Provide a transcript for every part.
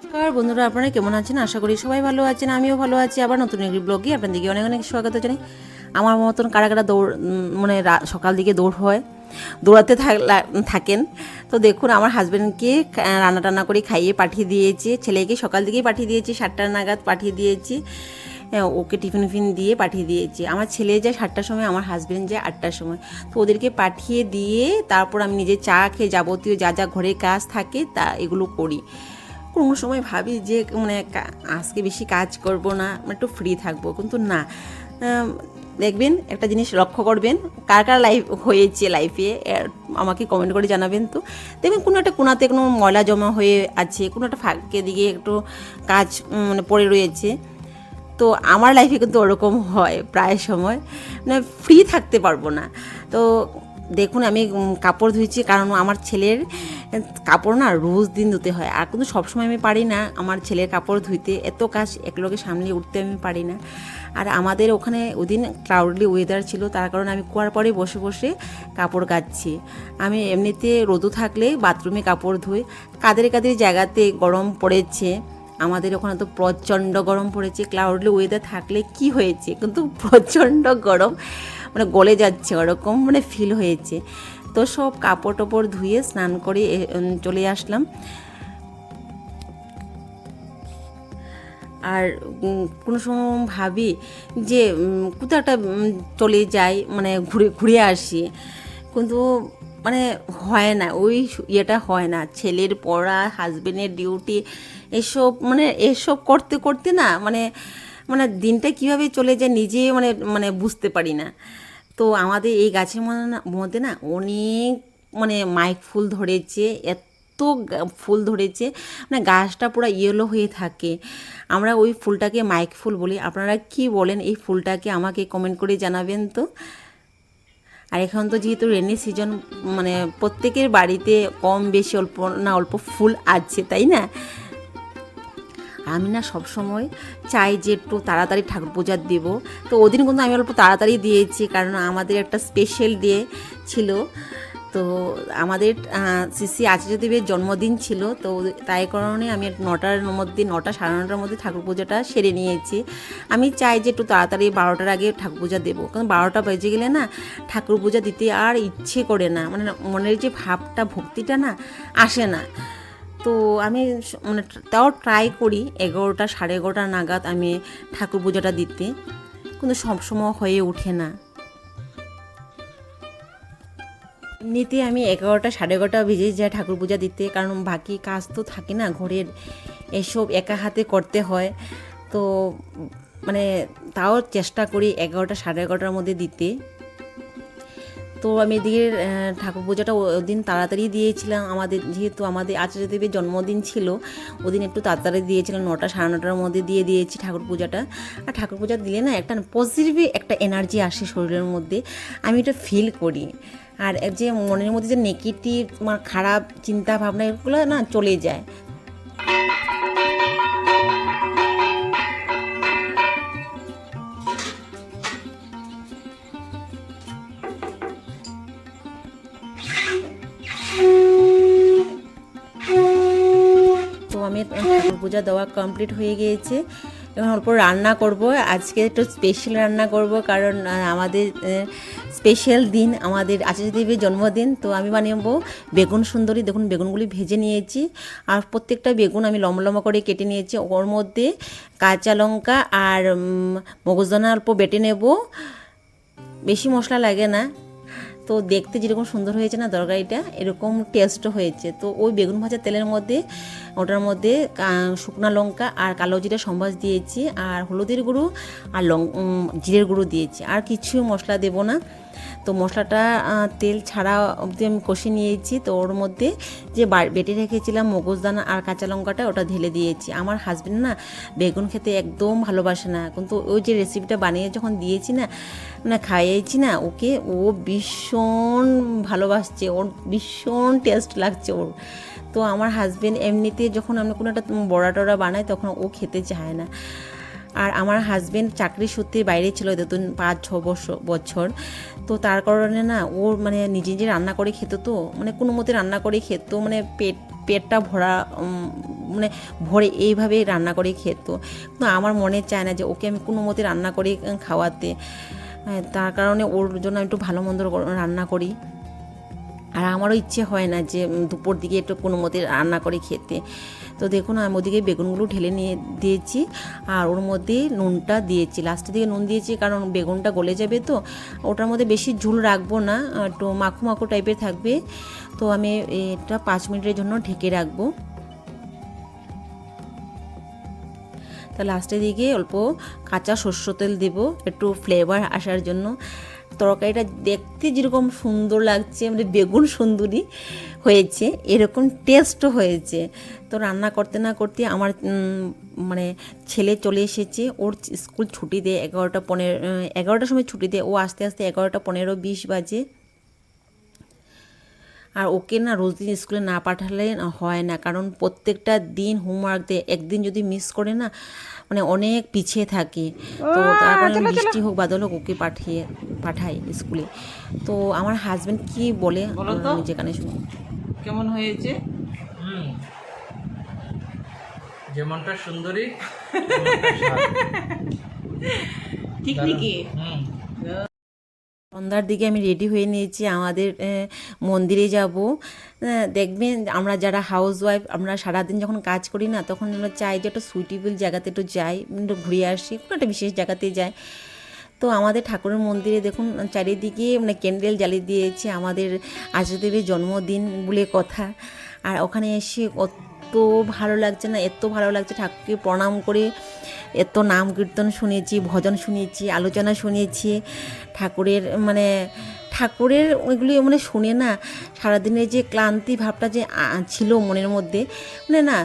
নমস্কার বন্ধুরা, আপনারা কেমন আছেন? আশা করি সবাই ভালো আছেন, আমিও ভালো আছি। আবার নতুন একটি ব্লগে আপনাদেরকে অনেক অনেক স্বাগত জানাই। আমার মতন কারা কারা দৌড় মানে সকাল দিকে দৌড়াতে থাকেন। তো দেখুন, আমার হাজব্যান্ডকে রান্না টান্না করে খাইয়ে পাঠিয়ে দিয়েছি, ছেলেকে সকাল দিকেই পাঠিয়ে দিয়েছি, 7টা নাগাদ পাঠিয়ে দিয়েছি। ওকে টিফিন দিয়ে পাঠিয়ে দিয়েছি। আমার ছেলে যায় 7টার সময়, আমার হাজব্যান্ড যায় 8টার সময়। তো ওদেরকে পাঠিয়ে দিয়ে তারপর আমি নিজে চা খেয়ে যাবতীয় যা যা ঘরের কাজ থাকে তা এগুলো করি। কোনো সময় ভাবি যে আজকে বেশি কাজ করব না, একটু ফ্রি থাকবো, কিন্তু না। দেখবেন, একটা জিনিস লক্ষ্য করবেন, কার কার লাইফে আমাকে কমেন্ট করে জানাবেন। তো দেখবেন কোনো একটা কোনাতে কোনো ময়লা জমা হয়ে আছে, কোনো একটা ফাঁকে দিকে একটু কাজ পড়ে রয়েছে। তো আমার লাইফে কিন্তু ওরকম হয় প্রায় সময়, ফ্রি থাকতে পারবো না। তো দেখুন, আমি কাপড় ধুইছি, কারণ আমার ছেলের কাপড় না রোজ দিন ধুতে হয়। আর কিন্তু সবসময় আমি পারি না আমার ছেলের কাপড় ধুইতে, এত কাজ একলগে সামলে উঠতে আমি পারি না। আর আমাদের ওখানে ওদিন ক্লাউডলি ওয়েদার ছিল, তার কারণে আমি কুয়ার পরে বসে বসে কাপড় কাচ্ছি। আমি এমনিতে রোদু থাকলে বাথরুমে কাপড় ধুই। কাদের কাদের জায়গাতে গরম পড়েছে, আমাদের ওখানে তো প্রচণ্ড গরম পড়েছে। ক্লাউডলি ওয়েদার থাকলে কি হয়েছে, কিন্তু প্রচণ্ড গরম, গলে যাচ্ছে ওরকম ফিল হয়েছে। তো সব কাপড় টাপড় ধুয়ে স্নান করে চলে আসলাম। আর কোনো সময় ভাবি যে কোথাও একটা চলে যাই, ঘুরে আসি, কিন্তু হয় না, ওই ইয়েটা হয় না। ছেলের পড়া, হাজবেন্ডের ডিউটি, এসব করতে করতে না দিনটা কীভাবে চলে যায় নিজে বুঝতে পারি না। তো আমাদের এই গাছের মধ্যে না অনেক মাইক ফুল ধরেছে, এত ফুল ধরেছে, গাছটা পুরো ইয়েলো হয়ে থাকে। আমরা ওই ফুলটাকে মাইক ফুল বলি। আপনারা কি বলেন এই ফুলটাকে? আমাকে কমেন্ট করে জানাবেন তো। আর এখন তো যেহেতু রেনি সিজন, প্রত্যেকের বাড়িতে কম বেশি অল্প ফুল আছে, তাই না? আমি না সবসময় চাই যে একটু তাড়াতাড়ি ঠাকুর পূজা দেব। তো ওদিন কিন্তু আমি অল্প তাড়াতাড়ি দিয়েছি, কারণ আমাদের একটা স্পেশাল ডে ছিল। তো আমাদের শ্রী আচার্যদেবের জন্মদিন ছিল, তো তাই কারণে আমি 9টা সাড়ে 9টার মধ্যে ঠাকুর পূজাটা সেরে নিয়েছি। আমি চাই যে একটু তাড়াতাড়ি 12টার আগে ঠাকুর পূজা দেবো, কারণ 12টা বেজে গেলে না ঠাকুর পূজা দিতে আর ইচ্ছে করে না, মনের যে ভাবটা, ভক্তিটা না আসে না। তো আমি তাও ট্রাই করি 11টা সাড়ে 11টা নাগাদ আমি ঠাকুর পূজাটা দিতে, কিন্তু সবসময় হয়ে ওঠে না। এমনিতে আমি 11টা সাড়ে 11টা বেজে যাই ঠাকুর পূজা দিতে, কারণ বাকি কাজ তো থাকে না ঘরের, এসব একা হাতে করতে হয়। তো তাও চেষ্টা করি 11টা সাড়ে 11টার মধ্যে দিতে। তো আমি এদিকে ঠাকুর পূজাটা ওদিন তাড়াতাড়ি দিয়েছিলাম। যেহেতু আমাদের আচার্যদেবের জন্মদিন ছিল, ওদিন একটু তাড়াতাড়ি দিয়েছিলাম, 9টা সাড়ে 9টার মধ্যে দিয়ে দিয়েছি ঠাকুর পূজাটা। আর ঠাকুর পূজা দিলে না একটা পজিটিভ একটা এনার্জি আসে শরীরের মধ্যে, আমি এটা ফিল করি। আর যে মনের মধ্যে যে নেগেটিভ খারাপ চিন্তা ভাবনা এগুলো না চলে যায়। আমি ঠাকুর পূজা দেওয়া কমপ্লিট হয়ে গিয়েছে। এখন অল্প রান্না করব, আজকে একটু স্পেশাল রান্না করব, কারণ আমাদের স্পেশাল দিন, আমাদের আচার্যদেবের জন্মদিন। তো আমি বানাবো বেগুন সুন্দরী। দেখুন, বেগুনগুলি ভেজে নিয়েছি, আর প্রত্যেকটা বেগুন আমি লম্বা লম্বা করে কেটে নিয়েছি। ওর মধ্যে কাঁচা লঙ্কা আর মগজদানা অল্প বেটে নেব, বেশি মশলা লাগে না। তো দেখতে যেরকম সুন্দর হয়েছে না তরকারিটা, এরকম টেস্টও হয়েছে। তো ওই বেগুন ভাজা তেলের মধ্যে, ওটার মধ্যে শুকনো লঙ্কা আর কালো জিরা সম্বাস দিয়েছি, আর হলুদের গুঁড়ো আর জিরের গুঁড়ো দিয়েছি, আর কিছু মশলা দেব না। তো মশলাটা তেল ছাড়া অবধি আমি কষে নিয়েছি। তো ওর মধ্যে যে বেটে রেখেছিলাম মগজদানা আর কাঁচা লঙ্কাটা, ওটা ঢেলে দিয়েছি। আমার হাজবেন্ড না বেগুন খেতে একদম ভালোবাসে না, কিন্তু ওই যে রেসিপিটা বানিয়ে যখন দিয়েছি না, খাইয়েছি না ওকে, ও ভীষণ ভালোবাসছে, ওর ভীষণ টেস্ট লাগছে ওর। তো আমার হাজবেন্ড এমনিতে যখন আমরা কোনো একটা বড়া টড়া বানাই, তখন ও খেতে চায় না। আর আমার হাজবেন্ড চাকরি সূত্রে বাইরে ছিল দেখুন 5-6 বছর। তো তার কারণে না ওর নিজে নিজে রান্না করে খেত, তো কোনো মতে রান্না করে খেত, পেটটা ভরা মানে ভরে এইভাবে রান্না করে খেত। কিন্তু আমার মনে চায় না যে ওকে আমি কোনো মতে রান্না করে খাওয়াতে, তার কারণে ওর জন্য আমি একটু ভালো মন্দ রান্না করি। আর আমারও ইচ্ছে হয় না যে দুপুর দিকে একটু কোনো মতে রান্না করে খেতে। তো দেখুন আমি ওদিকে বেগুনগুলো ঢেলে নিয়ে দিয়েছি আর ওর মধ্যে নুনটা দিয়েছি, লাস্টের দিকে নুন দিয়েছি কারণ বেগুনটা গলে যাবে, তো ওটার মধ্যে বেশি ঝুল রাখবো না, একটু মাখো মাখো টাইপের থাকবে। তো আমি এটা 5 মিনিটের জন্য ঢেকে রাখবো। তা লাস্টের দিকে অল্প কাঁচা সর্ষ তেল দেবো একটু ফ্লেভার আসার জন্য। তরকারিটা দেখতে যেরকম সুন্দর লাগছে, মানে বেগুন সুন্দরী হয়েছে, এরকম টেস্টও হয়েছে। তো রান্না করতে না করতে আমার মানে ছেলে চলে এসেছে, ওর স্কুল ছুটি দেয় 11টার সময় ছুটি দেয়, ও আস্তে আস্তে 11টা 15-20 বাজে। আর ওকে না রোজ দিন স্কুলে না পাঠালে হয় না, কারণ প্রত্যেকটা দিন হোমওয়ার্ক দেয়, একদিন যদি মিস করে না মানে অনেক পিছিয়ে থাকে। তো তার কারণে বৃষ্টি হোক বাদল হোক ওকে পাঠাই স্কুলে। তো আমার হাজব্যান্ড কি বলে আমি যেখানে শুনি। কেমন হয়েছে? যেমনটা সুন্দরী ঠিক নাকি? সন্ধ্যার দিকে আমি রেডি হয়ে নিয়েছি, আমাদের মন্দিরে যাব। দেখবেন আমরা যারা হাউস ওয়াইফ, আমরা সারাদিন যখন কাজ করি না, তখন আমরা চাই যে একটা সুইটেবল জায়গাতে একটু যাই, একটু ঘুরে আসি, কোনো একটা বিশেষ জায়গাতে যাই। তো আমাদের ঠাকুরের মন্দিরে দেখুন চারিদিকে মানে ক্যান্ডেল জ্বালিয়ে দিয়েছে, আমাদের আচার্যদেবের জন্মদিন বলে কথা। আর ওখানে এসে এত ভালো লাগছে না, এত ভালো লাগছে, ঠাকুরকে প্রণাম করে এত নাম কীর্তন শুনেছি, ভজন শুনেছি, আলোচনা শুনেছি ঠাকুরের ওইগুলি মানে শুনে না সারাদিনের যে ক্লান্তি ভাবটা যে ছিল মনের মধ্যে মানে না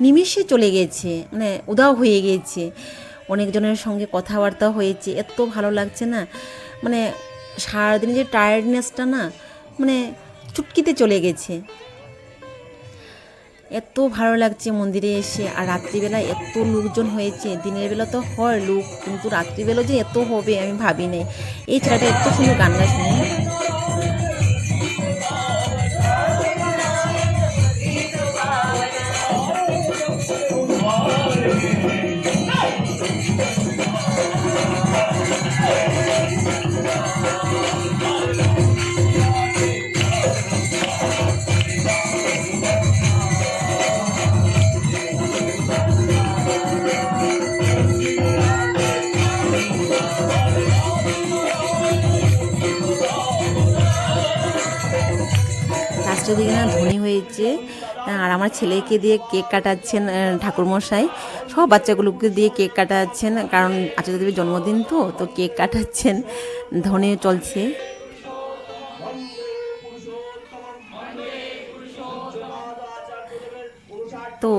নিমিষে চলে গেছে, মানে উধাও হয়ে গেছে। অনেকজনের সঙ্গে কথাবার্তা হয়েছে, এত ভালো লাগছে না, মানে সারাদিনের যে টায়ার্ডনেসটা না মানে চুটকিতে চলে গেছে। এত ভালো লাগছে মন্দিরে এসে। আর রাত্রিবেলা এত লোকজন হয়েছে, দিনের বেলা তো হয় লোক, কিন্তু রাত্রিবেলা যে এত হবে আমি ভাবি নাই। এই ছেলেটা এত সুন্দর গান গায় শুনে। লাস্টের দিকে না ধনী হয়েছে। আর আমার ছেলেকে দিয়ে কেক কাটাচ্ছেন ঠাকুরমশাই, সব বাচ্চাগুলোকে দিয়ে কেক কাটাচ্ছেন, কারণ আচার্যদেবের জন্মদিন তো কেক কাটাচ্ছেন, ধনী চলছে। তো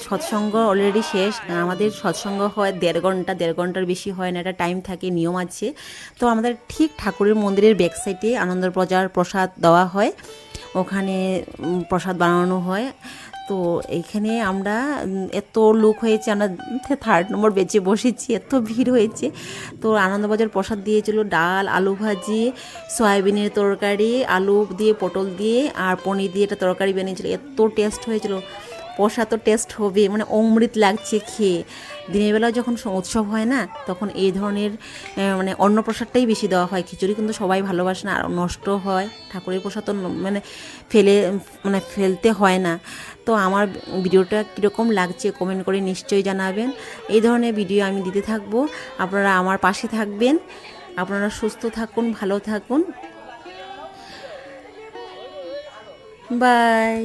সৎসঙ্গ অলরেডি শেষ, আমাদের সৎসঙ্গ হয় 1.5 ঘন্টা, 1.5 ঘন্টার বেশি হয় না, একটা টাইম থাকে, নিয়ম আছে। তো আমাদের ঠিক ঠাকুরের মন্দিরের ব্যাক সাইডে আনন্দবাজার প্রসাদ দেওয়া হয়, ওখানে প্রসাদ বানানো হয়। তো এইখানে আমরা এত লোক হয়েছে, আমরা 3rd নম্বর বেঁচে বসেছি, এত ভিড় হয়েছে। তো আনন্দবাজার প্রসাদ দিয়েছিল ডাল, আলু ভাজি, সয়াবিনের তরকারি, আলু দিয়ে পটল দিয়ে আর পনির দিয়ে একটা তরকারি বানিয়েছিল, এত টেস্ট হয়েছিল। প্রসাদ তো টেস্ট হবে, মানে অমৃত লাগছে খেয়ে। দিনের বেলা যখন উৎসব হয় না, তখন এই ধরনের মানে অন্ন প্রসাদটাই বেশি দেওয়া হয়, খিচুড়ি কিন্তু সবাই ভালোবাসে না, আর নষ্ট হয়। ঠাকুরের প্রসাদ তো মানে ফেলতে হয় না। তো আমার ভিডিওটা কীরকম লাগছে কমেন্ট করে নিশ্চয়ই জানাবেন। এই ধরনের ভিডিও আমি দিতে থাকবো, আপনারা আমার পাশে থাকবেন। আপনারা সুস্থ থাকুন, ভালো থাকুন, বাই।